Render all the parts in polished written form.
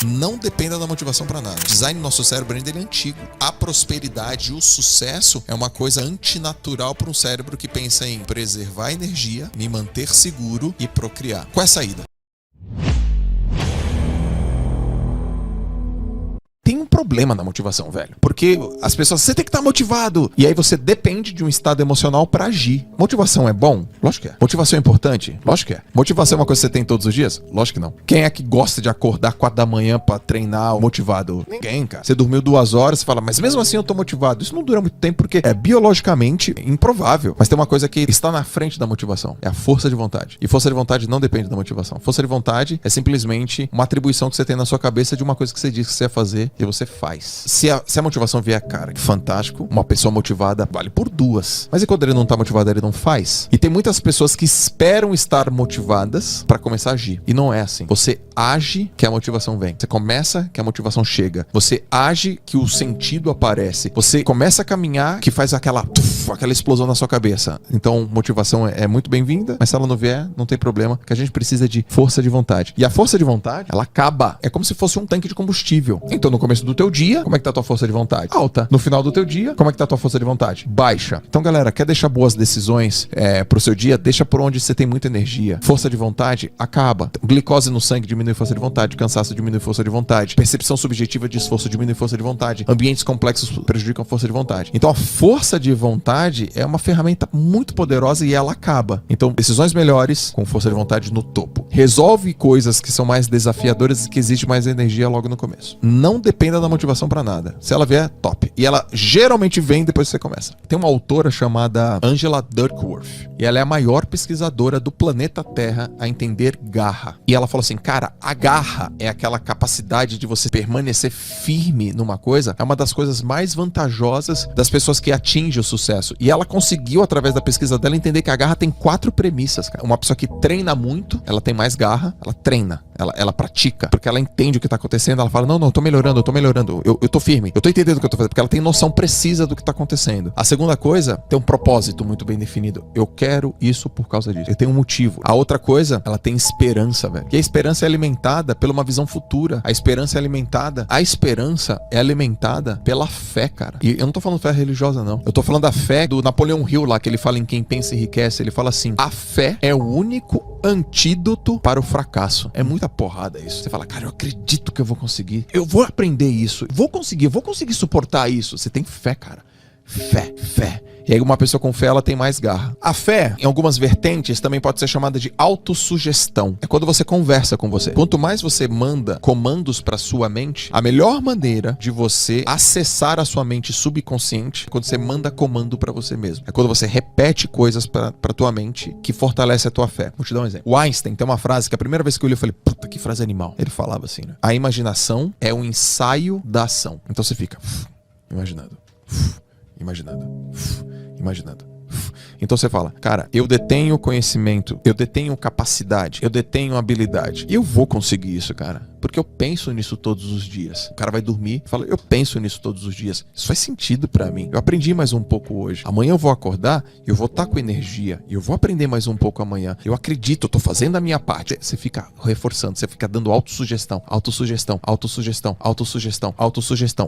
Não dependa da motivação para nada. O design do nosso cérebro ainda é antigo. A prosperidade e o sucesso é uma coisa antinatural para um cérebro que pensa em preservar energia, me manter seguro e procriar. Qual é a saída? Tem um problema na motivação, velho. Porque as pessoas, você tem que estar motivado. E aí você depende de um estado emocional pra agir. Motivação é bom? Lógico que é. Motivação é importante? Lógico que é. Motivação é uma coisa que você tem todos os dias? Lógico que não. Quem é que gosta de acordar 4 da manhã pra treinar motivado? Ninguém, cara. Você dormiu 2 horas, você fala, mas mesmo assim eu tô motivado. Isso não dura muito tempo porque é biologicamente improvável. Mas tem uma coisa que está na frente da motivação. É a força de vontade. E força de vontade não depende da motivação. Força de vontade é simplesmente uma atribuição que você tem na sua cabeça de uma coisa que você diz que você ia fazer e você faz. Se a motivação vier, cara, fantástico, uma pessoa motivada vale por 2. Mas e quando ele não tá motivado, ele não faz? E tem muitas pessoas que esperam estar motivadas pra começar a agir. E não é assim. Você age que a motivação vem. Você começa que a motivação chega. Você age que o sentido aparece. Você começa a caminhar que faz aquela explosão na sua cabeça. Então, motivação é muito bem-vinda, mas se ela não vier, não tem problema, que a gente precisa de força de vontade. E a força de vontade, ela acaba. É como se fosse um tanque de combustível. Então, no começo do teu dia, como é que tá a tua força de vontade? Alta. No final do teu dia, como é que tá a tua força de vontade? Baixa. Então, galera, quer deixar boas decisões pro seu dia? Deixa por onde você tem muita energia. Força de vontade, acaba. Glicose no sangue diminui força de vontade. Cansaço diminui força de vontade. Percepção subjetiva de esforço diminui força de vontade. Ambientes complexos prejudicam a força de vontade. Então, a força de vontade é uma ferramenta muito poderosa e ela acaba. Então, decisões melhores com força de vontade no topo. Resolve coisas que são mais desafiadoras e que exige mais energia logo no começo. Não dependa da motivação pra nada. Se ela vier, top. E ela geralmente vem depois que você começa. Tem uma autora chamada Angela Duckworth. E ela é a maior pesquisadora do planeta Terra a entender garra. E ela falou assim, cara, a garra é aquela capacidade de você permanecer firme numa coisa. É uma das coisas mais vantajosas das pessoas que atingem o sucesso. E ela conseguiu, através da pesquisa dela, entender que a garra tem 4 premissas, cara. Uma pessoa que treina muito, ela tem mais garra, ela treina, ela pratica, porque ela entende o que tá acontecendo, ela fala, não, eu tô melhorando, eu tô firme, eu tô entendendo o que eu tô fazendo, porque ela tem noção precisa do que tá acontecendo. A segunda coisa, tem um propósito muito bem definido. Eu quero isso por causa disso. Eu tenho um motivo. A outra coisa, ela tem esperança, velho. E a esperança é alimentada pela uma visão futura. A esperança é alimentada pela fé, cara. E eu não tô falando fé religiosa, não. Eu tô falando da fé do Napoleão Hill lá, que ele fala em quem pensa enriquece. Ele fala assim, a fé é o único antídoto para o fracasso. É muita porrada isso. Você fala, cara, eu acredito que eu vou conseguir. Eu vou aprender isso. Vou conseguir suportar isso. Você tem fé, cara. Fé. E aí uma pessoa com fé, ela tem mais garra. A fé, em algumas vertentes, também pode ser chamada de autossugestão. É quando você conversa com você. Quanto mais você manda comandos para sua mente, a melhor maneira de você acessar a sua mente subconsciente é quando você manda comando para você mesmo. É quando você repete coisas para tua mente que fortalece a tua fé. Vou te dar um exemplo. O Einstein tem uma frase que a primeira vez que eu li eu falei, puta, que frase animal. Ele falava assim, né? A imaginação é um ensaio da ação. Então você fica imaginando. Então você fala, cara, eu detenho conhecimento, eu detenho capacidade, eu detenho habilidade. E eu vou conseguir isso, cara. Porque eu penso nisso todos os dias. O cara vai dormir e fala, eu penso nisso todos os dias. Isso faz sentido pra mim. Eu aprendi mais um pouco hoje. Amanhã eu vou acordar e eu vou estar com energia. E eu vou aprender mais um pouco amanhã. Eu acredito, eu tô fazendo a minha parte. Você fica reforçando, você fica dando autossugestão.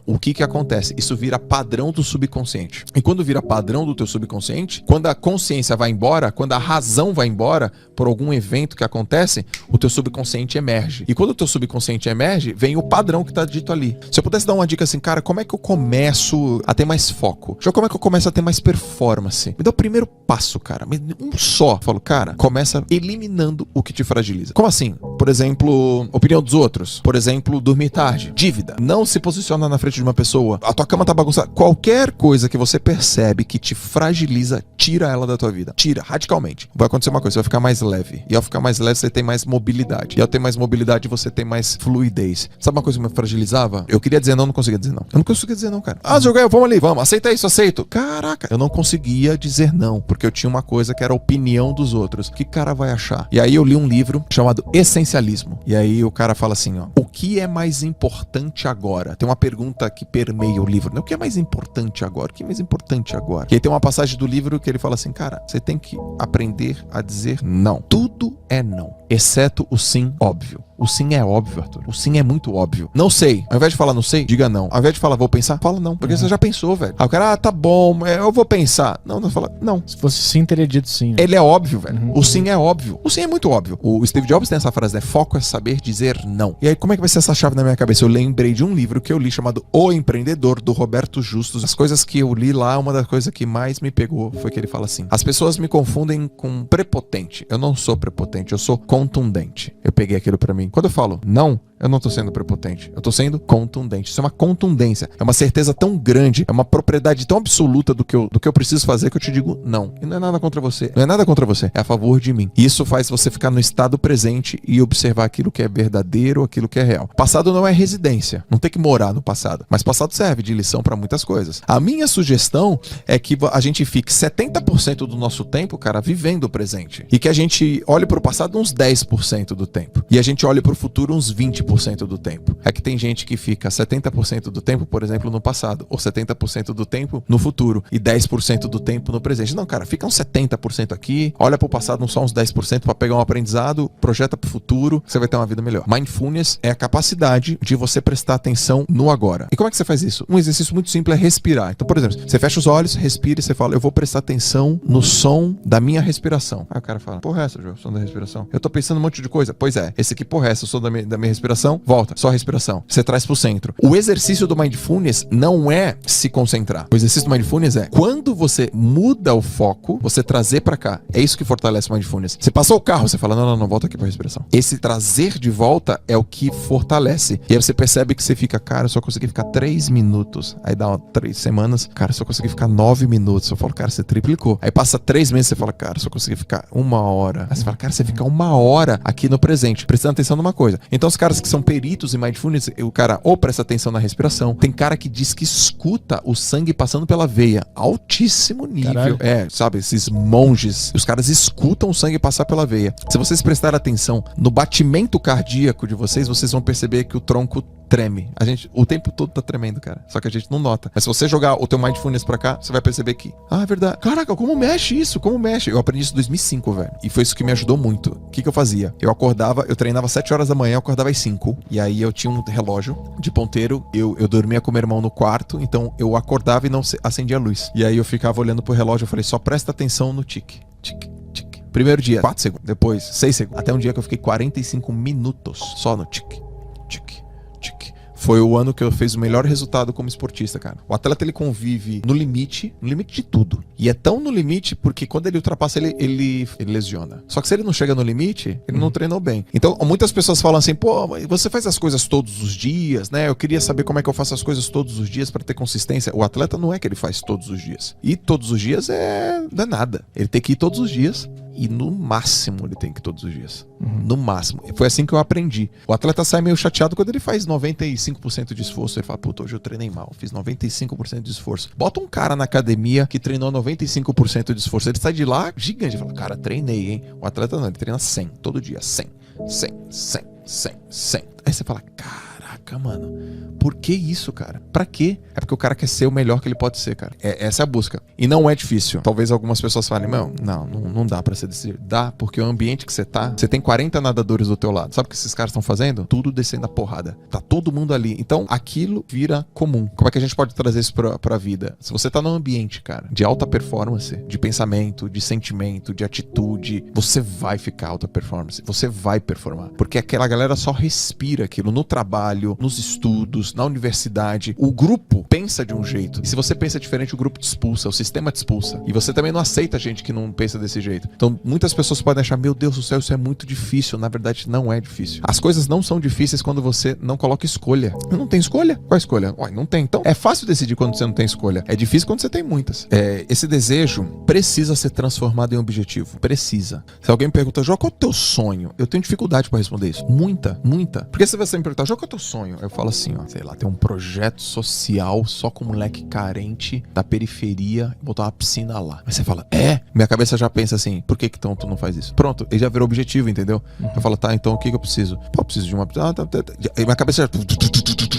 O que acontece? Isso vira padrão do subconsciente. E quando vira padrão do teu subconsciente, quando a consciência vai embora, quando a razão vai embora por algum evento que acontece, o teu subconsciente emerge. E quando o teu subconsciente emerge, vem o padrão que tá dito ali. Se eu pudesse dar uma dica assim, cara, como é que eu começo a ter mais foco? Já como é que eu começo a ter mais performance? Me dá o primeiro passo, cara. Um só. Eu falo, cara, começa eliminando o que te fragiliza. Como assim? Por exemplo, opinião dos outros. Por exemplo, dormir tarde. Dívida. Não se posiciona na frente de uma pessoa. A tua cama tá bagunçada. Qualquer coisa que você percebe que te fragiliza, tira ela da tua vida. Tira, radicalmente. Vai acontecer uma coisa, você vai ficar mais leve. E ao ficar mais leve, você tem mais mobilidade. E ao ter mais mobilidade, você tem mais fluidez. Sabe uma coisa que me fragilizava? Eu queria dizer não conseguia dizer não. Eu não conseguia dizer não, cara. Ah, joguei, vamos ali, vamos. Aceita isso, aceito. Caraca, eu não conseguia dizer não, porque eu tinha uma coisa que era a opinião dos outros. O que cara vai achar? E aí eu li um livro chamado Essencialismo. E aí o cara fala assim, ó, o que é mais importante agora? Tem uma pergunta que permeia o livro, né? O que é mais importante agora? O que é mais importante agora? E aí tem uma passagem do livro que ele fala assim, cara, você tem que aprender a dizer não. Tudo é não, exceto o sim óbvio. O sim é óbvio, Arthur. O sim é muito óbvio. Não sei. Ao invés de falar não sei, diga não. Ao invés de falar vou pensar, fala não. Porque você já pensou, velho. Aí o cara, tá bom, eu vou pensar. Não, fala não. Se fosse sim, teria dito sim. Né? Ele é óbvio, velho. O sim é óbvio. O sim é muito óbvio. O Steve Jobs tem essa frase, né? Foco é saber dizer não. E aí, como é que vai ser essa chave na minha cabeça? Eu lembrei de um livro que eu li chamado O Empreendedor, do Roberto Justus. As coisas que eu li lá, uma das coisas que mais me pegou foi que ele fala assim: as pessoas me confundem com prepotente. Eu não sou prepotente, eu sou contundente. Eu peguei aquilo pra mim. Quando eu falo não, eu não tô sendo prepotente, eu tô sendo contundente. Isso é uma contundência, é uma certeza tão grande, é uma propriedade tão absoluta do que eu preciso fazer que eu te digo não. E não é nada contra você, não é nada contra você, é a favor de mim. E isso faz você ficar no estado presente e observar aquilo que é verdadeiro, aquilo que é real. Passado não é residência, não tem que morar no passado, mas passado serve de lição pra muitas coisas. A minha sugestão é que a gente fique 70% do nosso tempo, cara, vivendo o presente. E que a gente olhe pro passado uns 10% do tempo. E a gente olhe pro futuro uns 20% do tempo. É que tem gente que fica 70% do tempo, por exemplo, no passado, ou 70% do tempo no futuro e 10% do tempo no presente. Não, cara, fica uns 70% aqui, olha pro passado só uns 10% para pegar um aprendizado, projeta pro futuro, você vai ter uma vida melhor. Mindfulness é a capacidade de você prestar atenção no agora. E como é que você faz isso? Um exercício muito simples é respirar. Então, por exemplo, você fecha os olhos, respira e você fala, eu vou prestar atenção no som da minha respiração. Aí o cara fala, porra essa, João, som da respiração. Eu tô pensando um monte de coisa. Pois é, esse aqui, porra essa, o som da minha respiração. Volta, só respiração. Você traz pro centro. O exercício do Mindfulness não é se concentrar. O exercício do Mindfulness é quando você muda o foco, você trazer pra cá. É isso que fortalece o Mindfulness. Você passou o carro, você fala, não, volta aqui pra respiração. Esse trazer de volta é o que fortalece. E aí você percebe que você fica, cara, eu só consegui ficar 3 minutos. Aí dá 3 semanas, cara, eu só consegui ficar 9 minutos. Eu falo, cara, você triplicou. Aí passa 3 meses, você fala, cara, eu só consegui ficar 1 hora. Aí você fala, cara, você fica 1 hora aqui no presente, prestando atenção numa coisa. Então os caras que são peritos em Mindfulness, o cara ou presta atenção na respiração, tem cara que diz que escuta o sangue passando pela veia, altíssimo nível. Caralho. Sabe, esses monges, os caras escutam o sangue passar pela veia. Se vocês prestarem atenção no batimento cardíaco de vocês vão perceber que o tronco treme. O tempo todo tá tremendo, cara. Só que a gente não nota. Mas se você jogar o teu Mindfulness pra cá, você vai perceber que, é verdade. Caraca, como mexe isso? Como mexe? Eu aprendi isso em 2005, velho. E foi isso que me ajudou muito. O que eu fazia? Eu acordava, eu treinava 7 horas da manhã, eu acordava às 5. E aí eu tinha um relógio de ponteiro. Eu dormia com meu irmão no quarto, então eu acordava e não acendia a luz. E aí eu ficava olhando pro relógio, eu falei, só presta atenção no tique. Tique, tique. Primeiro dia, 4 segundos. Depois, 6 segundos. Até um dia que eu fiquei 45 minutos só no tique, tique, tique. Foi o ano que eu fiz o melhor resultado como esportista, cara. O atleta, ele convive no limite de tudo. E é tão no limite porque quando ele ultrapassa, ele lesiona. Só que se ele não chega no limite, ele não treinou bem. Então, muitas pessoas falam assim, pô, você faz as coisas todos os dias, né? Eu queria saber como é que eu faço as coisas todos os dias pra ter consistência. O atleta não é que ele faz todos os dias. E todos os dias não é nada. Ele tem que ir todos os dias. E no máximo ele tem que ir todos os dias. No máximo. Foi assim que eu aprendi. O atleta sai meio chateado quando ele faz 95% de esforço. Ele fala, puta, hoje eu treinei mal. Fiz 95% de esforço. Bota um cara na academia que treinou 95% de esforço. Ele sai de lá gigante. Ele fala, cara, treinei, hein? O atleta não, ele treina 100. Todo dia. 100. Aí você fala, caraca, mano, por que isso, cara? Pra quê? É porque o cara quer ser o melhor que ele pode ser, cara. Essa é a busca. E não é difícil. Talvez algumas pessoas falem, não dá pra ser desse jeito. Dá, porque o ambiente que você tá, você tem 40 nadadores do teu lado. Sabe o que esses caras estão fazendo? Tudo descendo a porrada. Tá todo mundo ali. Então, aquilo vira comum. Como é que a gente pode trazer isso pra vida? Se você tá num ambiente, cara, de alta performance, de pensamento, de sentimento, de atitude, você vai ficar alta performance. Você vai performar. Porque aquela galera só respira aquilo no trabalho, nos estudos, na universidade. O grupo pensa de um jeito. E se você pensa diferente, o grupo te expulsa, o sistema te expulsa. E você também não aceita gente que não pensa desse jeito. Então, muitas pessoas podem achar, meu Deus do céu, isso é muito difícil. Na verdade, não é difícil. As coisas não são difíceis quando você não coloca escolha. Eu não tenho escolha? Qual a escolha? Ué, não tem. Então, é fácil decidir quando você não tem escolha. É difícil quando você tem muitas. Esse desejo precisa ser transformado em objetivo. Precisa. Se alguém me pergunta, Jó, qual é o teu sonho? Eu tenho dificuldade pra responder isso. Muita. Porque se você me perguntar, Jó, qual é o teu sonho? sonho. Eu falo assim, ó, sei lá, tem um projeto social só com moleque carente da periferia e botar uma piscina lá. Aí você fala, minha cabeça já pensa assim, por que então tu não faz isso? Pronto, ele já virou objetivo, entendeu? Eu falo, tá, então o que eu preciso? Pô, eu preciso de uma... Aí minha cabeça já...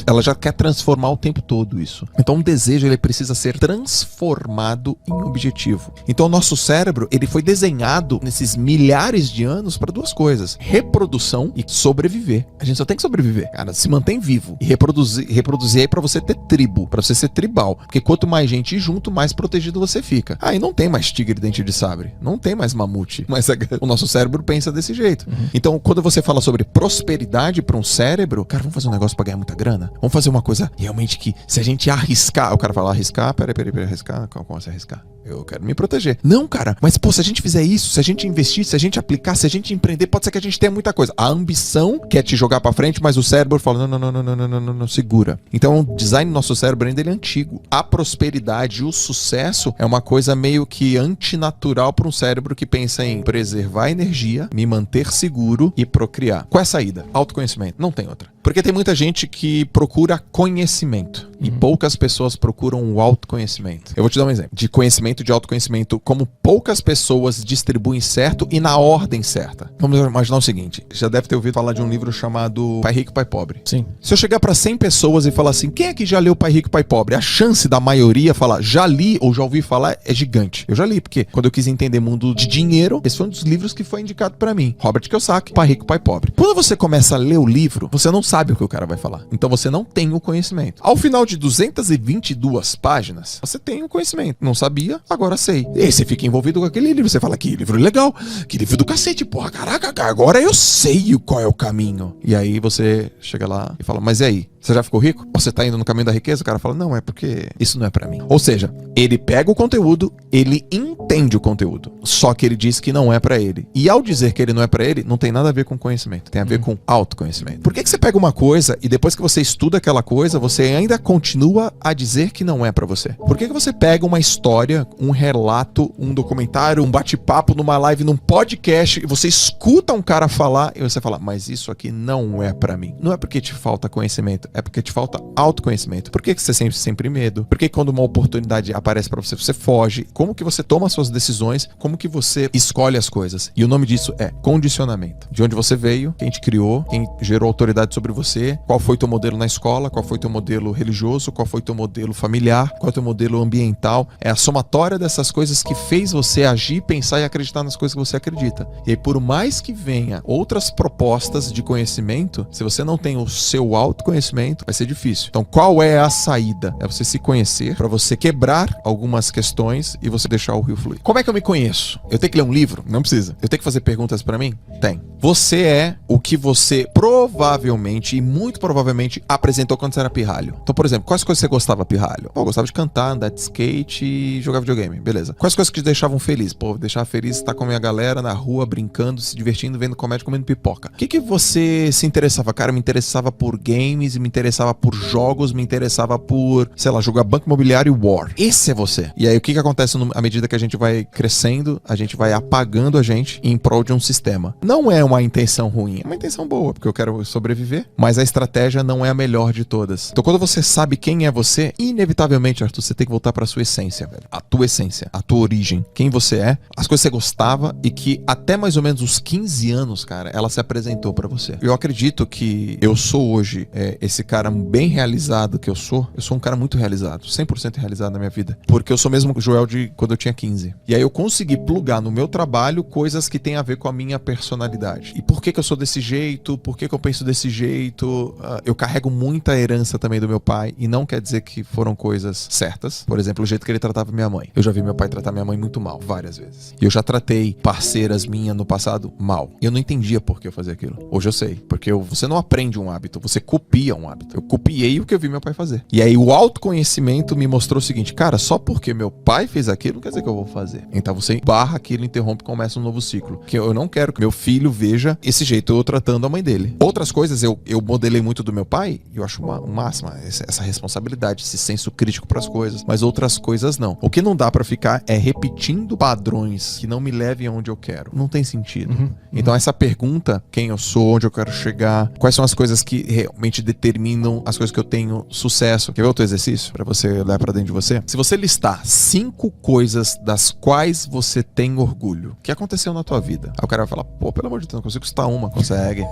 Ela já quer transformar o tempo todo isso. Então um desejo, ele precisa ser transformado em objetivo. Então o nosso cérebro, ele foi desenhado nesses milhares de anos para duas coisas: reprodução e sobreviver. A gente só tem que sobreviver, cara, se mantém vivo. E reproduzir aí pra você ter tribo, pra você ser tribal. Porque quanto mais gente junto, mais protegido você fica. Aí não tem mais tigre dente de sabre, não tem mais mamute. Mas o nosso cérebro pensa desse jeito. Então quando você fala sobre prosperidade para um cérebro, cara, vamos fazer um negócio pra ganhar muita grana? Vamos fazer uma coisa realmente que, se a gente arriscar... O cara fala, arriscar? Peraí, arriscar? Como assim arriscar? Eu quero me proteger. Não, cara, mas pô, se a gente fizer isso, se a gente investir, se a gente aplicar, se a gente empreender, pode ser que a gente tenha muita coisa. A ambição quer te jogar pra frente, mas o cérebro fala, não, segura. Então o design do nosso cérebro ainda ele é antigo. A prosperidade e o sucesso é uma coisa meio que antinatural para um cérebro que pensa em preservar energia, me manter seguro e procriar. Qual é a saída? Autoconhecimento. Não tem outra. Porque tem muita gente que procura conhecimento e poucas pessoas procuram o autoconhecimento. Eu vou te dar um exemplo de conhecimento, de autoconhecimento, como poucas pessoas distribuem certo e na ordem certa. Vamos imaginar o seguinte, já deve ter ouvido falar de um livro chamado Pai Rico, Pai Pobre. Sim. Se eu chegar para 100 pessoas e falar assim, quem é que já leu Pai Rico, Pai Pobre? A chance da maioria falar, já li ou já ouvi falar é gigante. Eu já li, porque quando eu quis entender mundo de dinheiro, esse foi um dos livros que foi indicado para mim. Robert Kiyosaki, Pai Rico, Pai Pobre. Quando você começa a ler o livro, você não sabe o que o cara vai falar. Então você não tem o conhecimento. Ao final de 222 páginas, você tem o conhecimento. Não sabia, agora sei. E aí você fica envolvido com aquele livro. Você fala, que livro legal, que livro do cacete, porra, caraca, agora eu sei qual é o caminho. E aí você chega lá e fala, mas e aí? Você já ficou rico? Ou você tá indo no caminho da riqueza? O cara fala, não, é porque isso não é pra mim. Ou seja, ele pega o conteúdo, ele entende o conteúdo, só que ele diz que não é pra ele. E ao dizer que ele não é pra ele, não tem nada a ver com conhecimento, tem a ver com autoconhecimento. Por que você pega uma coisa e depois que você estuda aquela coisa, você ainda continua a dizer que não é pra você? Por que você pega uma história, um relato, um documentário, um bate-papo numa live, num podcast, e você escuta um cara falar e você fala, mas isso aqui não é pra mim? Não é porque te falta conhecimento, é porque te falta autoconhecimento. Por que você sempre medo? Por que quando uma oportunidade aparece pra você, você foge? Como que você toma suas decisões? Como que você escolhe as coisas? E o nome disso é condicionamento. De onde você veio, quem te criou, quem gerou autoridade sobre você, qual foi teu modelo na escola, qual foi teu modelo religioso, qual foi teu modelo familiar, qual é teu modelo ambiental. É a somatória dessas coisas que fez você agir, pensar e acreditar nas coisas que você acredita. E aí, por mais que venha outras propostas de conhecimento, se você não tem o seu autoconhecimento, vai ser difícil. Então, qual é a saída? É você se conhecer, para você quebrar algumas questões e você deixar o rio fluir. Como é que eu me conheço? Eu tenho que ler um livro? Não precisa. Eu tenho que fazer perguntas para mim? Tem. Você é o que você provavelmente e muito provavelmente apresentou quando você era pirralho. Então, por exemplo, quais coisas você gostava pirralho? Pô, eu gostava de cantar, andar de skate e jogar videogame. Beleza. Quais coisas que te deixavam feliz? Pô, deixar feliz estar com a minha galera na rua, brincando, se divertindo, vendo comédia, comendo pipoca. O que você se interessava? Cara, me interessava por games, me interessava por jogos, me interessava por, sei lá, jogar Banco Imobiliário e War. Esse é você. E aí o que acontece à medida que a gente vai crescendo, a gente vai apagando a gente em prol de um sistema. Não é uma intenção ruim, é uma intenção boa, porque eu quero sobreviver, mas a estratégia não é a melhor de todas. Então quando você sabe quem é você, inevitavelmente, Arthur, você tem que voltar pra sua essência, velho. A tua essência, a tua origem. Quem você é, as coisas que você gostava e que até mais ou menos os 15 anos, cara, ela se apresentou pra você. Eu acredito que eu sou hoje esse cara bem realizado que eu sou um cara muito realizado, 100% realizado na minha vida, porque eu sou mesmo o Joel de quando eu tinha 15. E aí eu consegui plugar no meu trabalho coisas que tem a ver com a minha personalidade. E por que eu sou desse jeito? Por que eu penso desse jeito? Eu carrego muita herança também do meu pai, e não quer dizer que foram coisas certas. Por exemplo, o jeito que ele tratava minha mãe. Eu já vi meu pai tratar minha mãe muito mal, várias vezes. E eu já tratei parceiras minhas no passado mal. E eu não entendia por que eu fazia aquilo. Hoje eu sei, porque você não aprende um hábito, você copia um hábito. Eu copiei o que eu vi meu pai fazer. E aí o autoconhecimento me mostrou o seguinte, cara, só porque meu pai fez aquilo, não quer dizer que eu vou fazer. Então você barra aquilo, interrompe e começa um novo ciclo. Que eu não quero que meu filho veja esse jeito eu tratando a mãe dele. Outras coisas eu eu modelei muito do meu pai, e eu acho uma máxima essa responsabilidade, esse senso crítico pras coisas, mas outras coisas não. O que não dá pra ficar é repetindo padrões que não me levem aonde eu quero. Não tem sentido. Então essa pergunta, quem eu sou, onde eu quero chegar, quais são as coisas que realmente determinam as coisas que eu tenho sucesso. Quer ver outro exercício? Pra você olhar pra dentro de você? Se você listar 5 coisas das quais você tem orgulho, o que aconteceu na tua vida? Aí o cara vai falar, pô, pelo amor de Deus, não consigo citar uma. Consegue.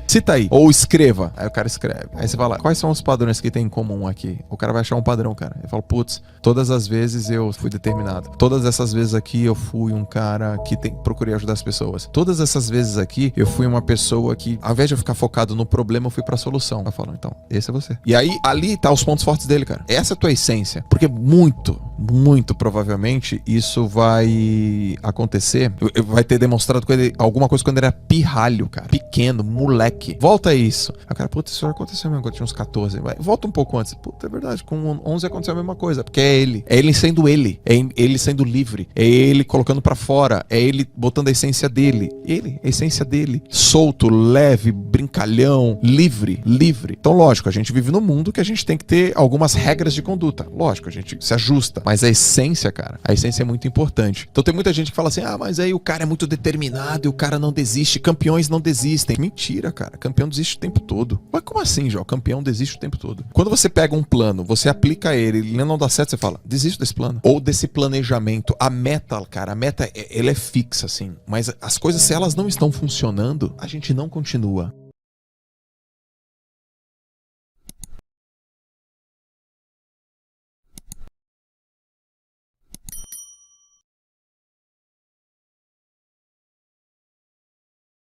Cita aí. Ou escreva. Aí o cara escreve. Aí você fala, quais são os padrões que tem em comum aqui? O cara vai achar um padrão, cara. Ele fala, putz, todas as vezes eu fui determinado. Todas essas vezes aqui eu fui um cara que procurei ajudar as pessoas. Todas essas vezes aqui eu fui uma pessoa que, ao invés de eu ficar focado no problema, eu fui pra solução. Eu falo, então, esse é você. E aí, ali tá os pontos fortes dele, cara. Essa é a tua essência. Porque muito provavelmente isso vai acontecer. Vai ter demonstrado com ele alguma coisa quando ele era pirralho, cara. Pequeno, moleque. Volta a isso. Aí o cara, puta, isso já aconteceu mesmo quando eu tinha uns 14. Volta um pouco antes. Puta, é verdade. Com 11 aconteceu a mesma coisa. Porque é ele. É ele sendo ele. É ele sendo livre. É ele colocando pra fora. É ele botando a essência dele. A essência dele. Solto, leve, brincalhão, livre. Então, lógico, a gente vive num mundo que a gente tem que ter algumas regras de conduta. Lógico, a gente se ajusta. Mas a essência, cara, a essência é muito importante. Então tem muita gente que fala assim, mas aí o cara é muito determinado e o cara não desiste. Campeões não desistem. Mentira, cara. Campeão desiste o tempo todo. Mas como assim, Jó? Campeão desiste o tempo todo. Quando você pega um plano, você aplica ele não dá certo, você fala, desisto desse plano. Ou desse planejamento. A meta, cara, ela é fixa, assim. Mas as coisas, se elas não estão funcionando, a gente não continua.